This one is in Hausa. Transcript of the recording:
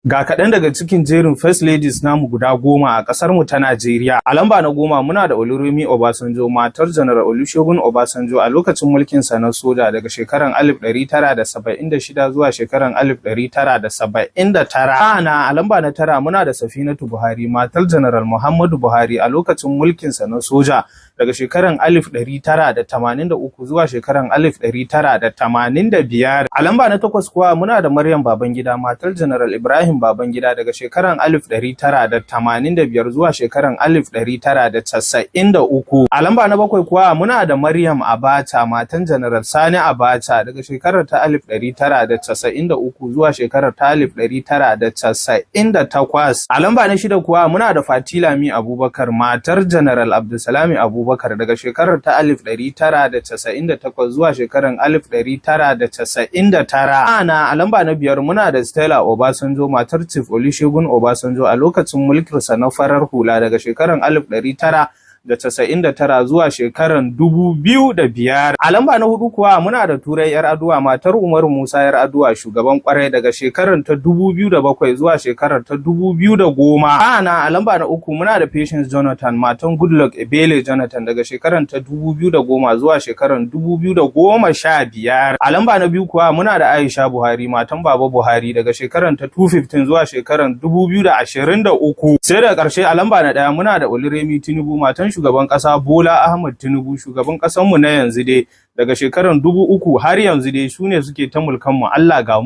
Ga kaɗan daga cikin jerin First Ladies namu guda 10 a ƙasar mu ta Najeriya. A lamba na 10 muna da Oluremi Obasanjo, matar Janar Olusegun Obasanjo a lokacin mulkin sa na soja daga shekaran 1976 zuwa shekaran 1979. A lamba na 9 muna da Safinatu Buhari, matar Janar Muhammadu Buhari a lokacin mulkin sa na soja daga shekaran 1983 zuwa shekaran 1985. A lamba na 8 kuwa muna da Maryam Babangida, matar General Ibrahim Babangida daga shekaran 1985 zuwa shekaran 1993. A lamba na 7 kuwa muna da Maryam Abacha, matan General Sani Abacha daga shekarar ta 1993 zuwa shekarar ta 1998. A lamba na 6 kuwa muna da Fatilami Abubakar, matar General Abdulsalami Abubakar daga shekarar ta 1998 zuwa shekarar 1999. A lamba na 5 muna da Stella Obasanjo, matar Chief Olusegun Obasanjo a lokacin mulkinsa na farar hula daga shekarar 1999 zuwa shekarar 2005. A lamba na 4 kuwa muna da Turai Yar'adua, matar Umaru Musa Yar'adua, shugaban kwarai daga shekarar ta 2007 zuwa shekarar ta 2010. A lamba na 3 muna da Patience Jonathan, matan Goodluck Ebele Jonathan daga shekarar ta 2010 zuwa shekarar 2015. A lamba na 2 kuwa muna da Aisha Buhari, matan Baba Buhari daga shekarar ta 2015 zuwa shekarar 2023. Sai daga ƙarshe a lamba na 1 muna da Oluremi Tinubu, matan shugaban ƙasa Bola Ahmed Tinubu, shugaban ƙasar mu na yanzu dai daga shekarar 2003 har yanzu dai su ne suke ta mulkan mu. Allah ga mu.